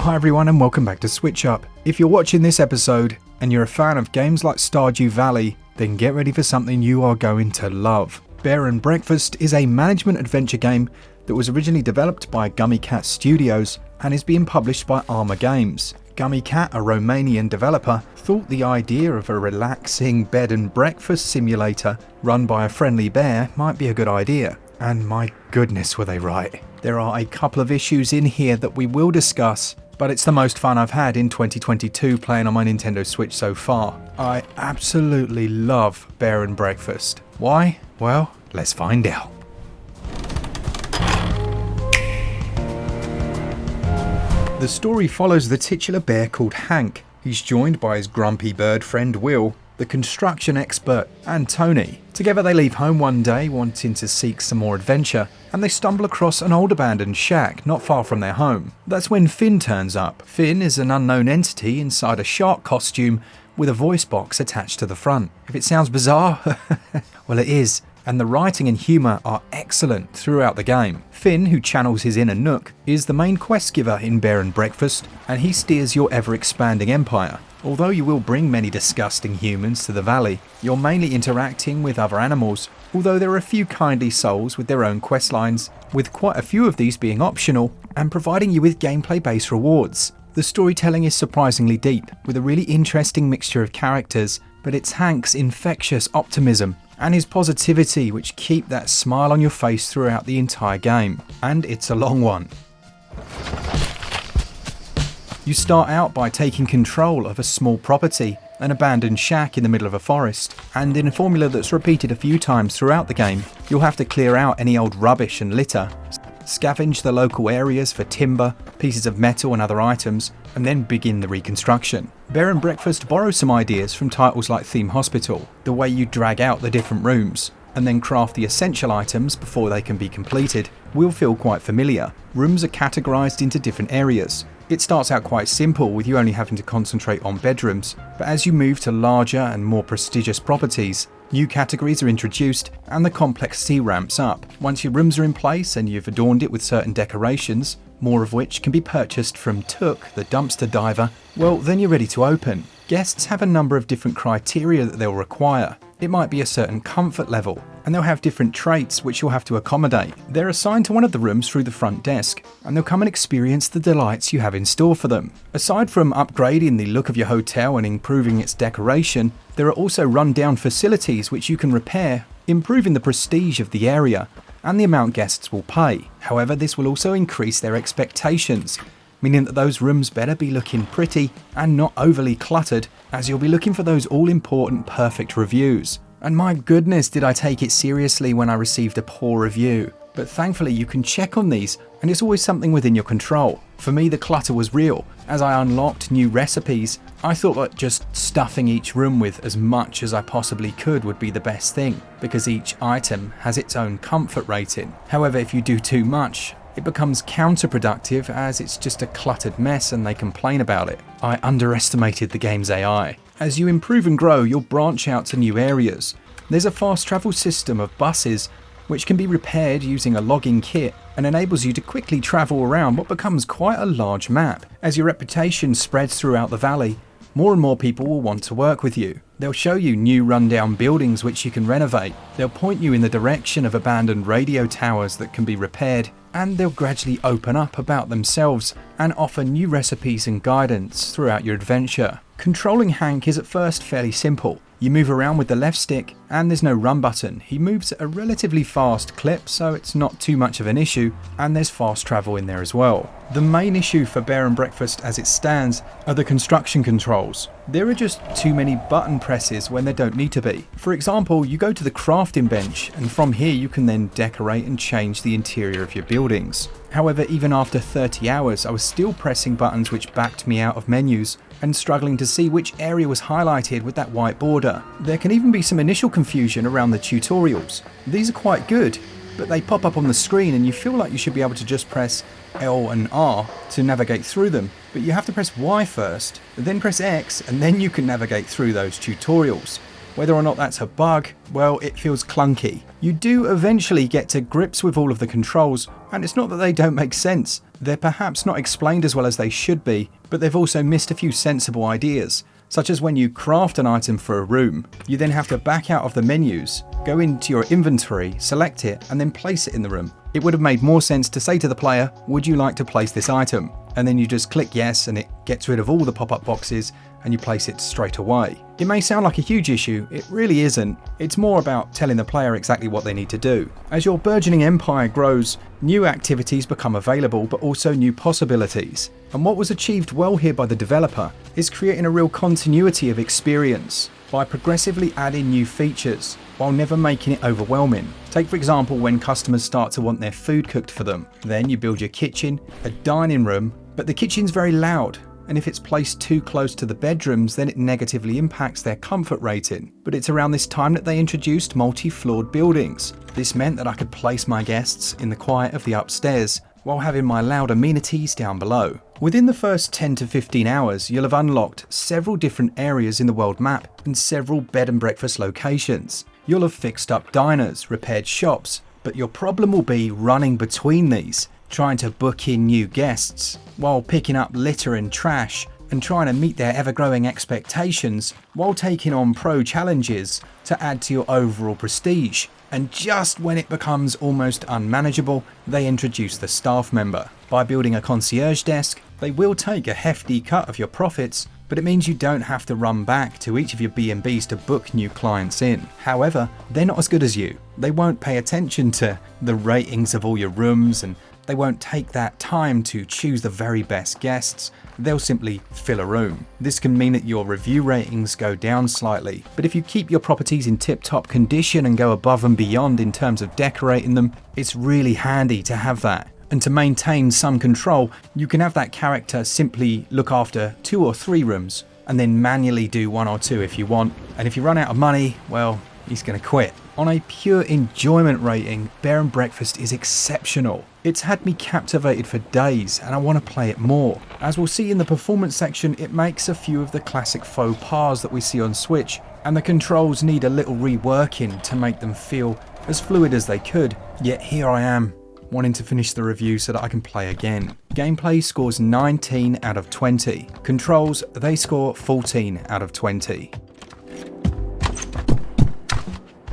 Hi everyone and welcome back to SwitchUp. If you're watching this episode and you're a fan of games like Stardew Valley, then get ready for something you are going to love. Bear and Breakfast is a management adventure game that was originally developed by Gummy Cat Studios and is being published by Arma Games. Gummy Cat, a Romanian developer, thought the idea of a relaxing bed and breakfast simulator run by a friendly bear might be a good idea. And my goodness were they right. There are a couple of issues in here that we will discuss, but it's the most fun I've had in 2022 playing on my Nintendo Switch so far. I absolutely love Bear and Breakfast. Why? Well, let's find out. The story follows the titular bear called Hank. He's joined by his grumpy bird friend Will, the construction expert, and Tony. Together they leave home one day wanting to seek some more adventure, and they stumble across an old abandoned shack not far from their home. That's when Finn turns up. Finn is an unknown entity inside a shark costume with a voice box attached to the front. If it sounds bizarre, well it is. And the writing and humour are excellent throughout the game. Finn, who channels his inner Nook, is the main quest giver in Bear and Breakfast, and he steers your ever-expanding empire. Although you will bring many disgusting humans to the valley, you're mainly interacting with other animals, although there are a few kindly souls with their own quest lines, with quite a few of these being optional and providing you with gameplay-based rewards. The storytelling is surprisingly deep, with a really interesting mixture of characters, but it's Hank's infectious optimism and his positivity which keep that smile on your face throughout the entire game. And it's a long one. You start out by taking control of a small property, an abandoned shack in the middle of a forest, and in a formula that's repeated a few times throughout the game, you'll have to clear out any old rubbish and litter, scavenge the local areas for timber, pieces of metal and other items, and then begin the reconstruction. Bear and Breakfast borrows some ideas from titles like Theme Hospital, the way you drag out the different rooms, and then craft the essential items before they can be completed, will feel quite familiar. Rooms are categorised into different areas. It starts out quite simple with you only having to concentrate on bedrooms, but as you move to larger and more prestigious properties, new categories are introduced and the complexity ramps up. Once your rooms are in place and you've adorned it with certain decorations, more of which can be purchased from Took, the dumpster diver, well then you're ready to open. Guests have a number of different criteria that they'll require. It might be a certain comfort level, and they'll have different traits which you'll have to accommodate. They're assigned to one of the rooms through the front desk, and they'll come and experience the delights you have in store for them. Aside from upgrading the look of your hotel and improving its decoration, there are also run-down facilities which you can repair, improving the prestige of the area and the amount guests will pay. However, this will also increase their expectations, meaning that those rooms better be looking pretty and not overly cluttered, as you'll be looking for those all-important perfect reviews. And my goodness, did I take it seriously when I received a poor review. But thankfully you can check on these, and it's always something within your control. For me, the clutter was real. As I unlocked new recipes, I thought that just stuffing each room with as much as I possibly could would be the best thing, because each item has its own comfort rating. However, if you do too much, it becomes counterproductive as it's just a cluttered mess and they complain about it. I underestimated the game's AI. As you improve and grow, you'll branch out to new areas. There's a fast travel system of buses which can be repaired using a logging kit and enables you to quickly travel around what becomes quite a large map. As your reputation spreads throughout the valley, more and more people will want to work with you. They'll show you new rundown buildings which you can renovate. They'll point you in the direction of abandoned radio towers that can be repaired, and they'll gradually open up about themselves and offer new recipes and guidance throughout your adventure. Controlling Hank is at first fairly simple. You move around with the left stick and there's no run button. He moves at a relatively fast clip, so it's not too much of an issue, and there's fast travel in there as well. The main issue for Bear and Breakfast as it stands are the construction controls. There are just too many button presses when there don't need to be. For example, you go to the crafting bench, and from here you can then decorate and change the interior of your buildings. However, even after 30 hours, I was still pressing buttons which backed me out of menus and struggling to see which area was highlighted with that white border. There can even be some initial confusion around the tutorials. These are quite good, but they pop up on the screen and you feel like you should be able to just press L and R to navigate through them, but you have to press Y first, then press X, and then you can navigate through those tutorials. Whether or not that's a bug, well, it feels clunky. You do eventually get to grips with all of the controls, and it's not that they don't make sense. They're perhaps not explained as well as they should be, but they've also missed a few sensible ideas, such as when you craft an item for a room, you then have to back out of the menus, go into your inventory, select it, and then place it in the room. It would have made more sense to say to the player, would you like to place this item? And then you just click yes and it gets rid of all the pop-up boxes and you place it straight away. It may sound like a huge issue, it really isn't. It's more about telling the player exactly what they need to do. As your burgeoning empire grows, new activities become available, but also new possibilities. And what was achieved well here by the developer is creating a real continuity of experience by progressively adding new features while never making it overwhelming. Take for example when customers start to want their food cooked for them. Then you build your kitchen, a dining room, but the kitchen's very loud, and if it's placed too close to the bedrooms then it negatively impacts their comfort rating. But it's around this time that they introduced multi-floored buildings. This meant that I could place my guests in the quiet of the upstairs while having my loud amenities down below. Within the first 10 to 15 hours, you'll have unlocked several different areas in the world map and several bed and breakfast locations. You'll have fixed up diners, repaired shops, but your problem will be running between these, trying to book in new guests, while picking up litter and trash, and trying to meet their ever-growing expectations, while taking on pro challenges to add to your overall prestige. And just when it becomes almost unmanageable, they introduce the staff member. By building a concierge desk, they will take a hefty cut of your profits, but it means you don't have to run back to each of your B&Bs to book new clients in. However, they're not as good as you. They won't pay attention to the ratings of all your rooms, and they won't take that time to choose the very best guests. They'll simply fill a room. This can mean that your review ratings go down slightly, but if you keep your properties in tip-top condition and go above and beyond in terms of decorating them, it's really handy to have that. And to maintain some control, you can have that character simply look after 2 or 3 rooms and then manually do 1 or 2 if you want. And if you run out of money, well, he's going to quit. On a pure enjoyment rating, Bear and Breakfast is exceptional. It's had me captivated for days and I want to play it more. As we'll see in the performance section, it makes a few of the classic faux pas that we see on Switch, and the controls need a little reworking to make them feel as fluid as they could. Yet here I am, wanting to finish the review so that I can play again. Gameplay scores 19 out of 20. Controls, they score 14 out of 20.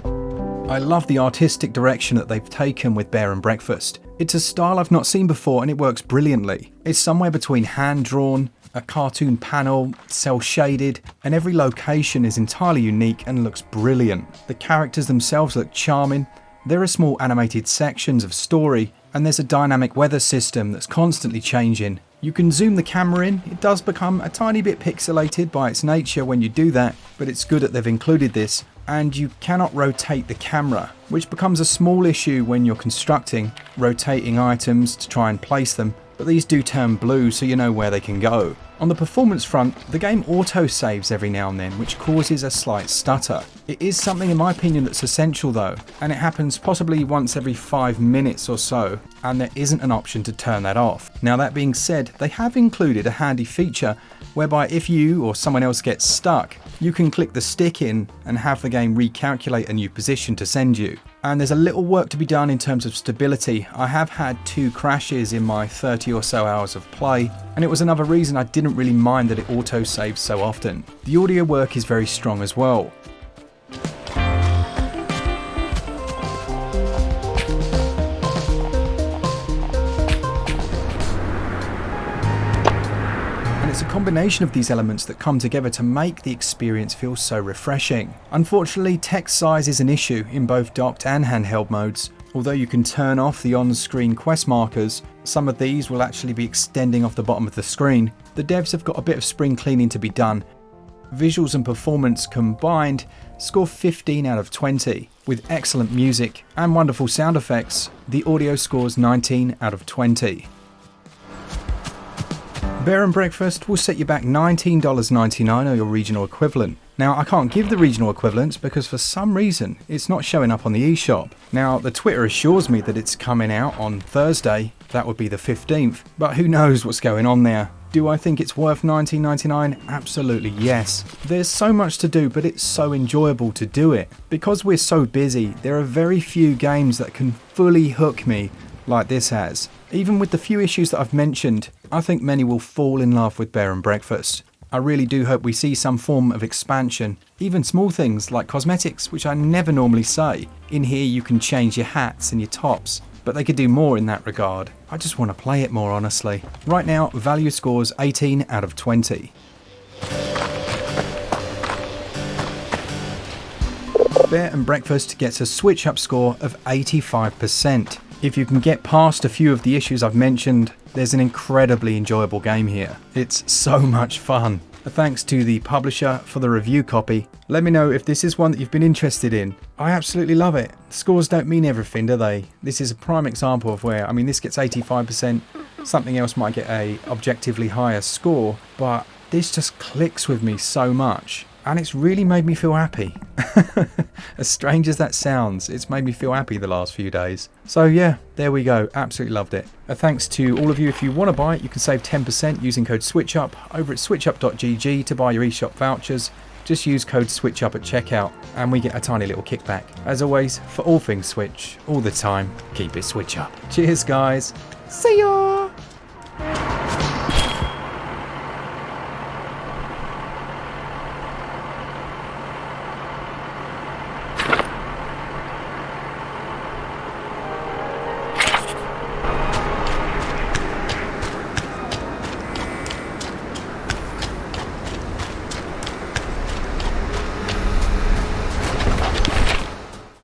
I love the artistic direction that they've taken with Bear and Breakfast. It's a style I've not seen before and it works brilliantly. It's somewhere between hand-drawn, a cartoon panel, cel-shaded, and every location is entirely unique and looks brilliant. The characters themselves look charming. There are small animated sections of story, and there's a dynamic weather system that's constantly changing. You can zoom the camera in. It does become a tiny bit pixelated by its nature when you do that, but it's good that they've included this. And you cannot rotate the camera, which becomes a small issue when you're constructing, rotating items to try and place them, but these do turn blue so you know where they can go. On the performance front, the game auto-saves every now and then, which causes a slight stutter. It is something in my opinion that's essential though, and it happens possibly once every 5 minutes or so, and there isn't an option to turn that off. Now that being said, they have included a handy feature whereby if you or someone else gets stuck, you can click the stick in and have the game recalculate a new position to send you. And there's a little work to be done in terms of stability. I have had 2 crashes in my 30 or so hours of play, and it was another reason I didn't really mind that it auto-saves so often. The audio work is very strong as well. It's a combination of these elements that come together to make the experience feel so refreshing. Unfortunately, text size is an issue in both docked and handheld modes. Although you can turn off the on-screen quest markers, some of these will actually be extending off the bottom of the screen. The devs have got a bit of spring cleaning to be done. Visuals and performance combined score 15 out of 20. With excellent music and wonderful sound effects, the audio scores 19 out of 20. Bear and Breakfast will set you back $19.99 or your regional equivalent. Now, I can't give the regional equivalents because for some reason it's not showing up on the eShop. Now, the Twitter assures me that it's coming out on Thursday, that would be the 15th, but who knows what's going on there. Do I think it's worth $19.99? Absolutely yes. There's so much to do, but it's so enjoyable to do it. Because we're so busy, there are very few games that can fully hook me like this has. Even with the few issues that I've mentioned, I think many will fall in love with Bear and Breakfast. I really do hope we see some form of expansion, even small things like cosmetics, which I never normally say. In here you can change your hats and your tops, but they could do more in that regard. I just want to play it more honestly. Right now, value scores 18 out of 20. Bear and Breakfast gets a SwitchUp score of 85%. If you can get past a few of the issues I've mentioned, there's an incredibly enjoyable game here. It's so much fun. Thanks to the publisher for the review copy. Let me know if this is one that you've been interested in. I absolutely love it. Scores don't mean everything, do they? This is a prime example of where, I mean, this gets 85%, something else might get a objectively higher score, but this just clicks with me so much. And it's really made me feel happy. As strange as that sounds, it's made me feel happy the last few days. So yeah, there we go. Absolutely loved it. Thanks to all of you. If you want to buy it, you can save 10% using code SwitchUp over at switchup.gg to buy your eShop vouchers. Just use code SwitchUp at checkout and we get a tiny little kickback. As always, for all things Switch, all the time, keep it Switch up. Cheers guys. See ya!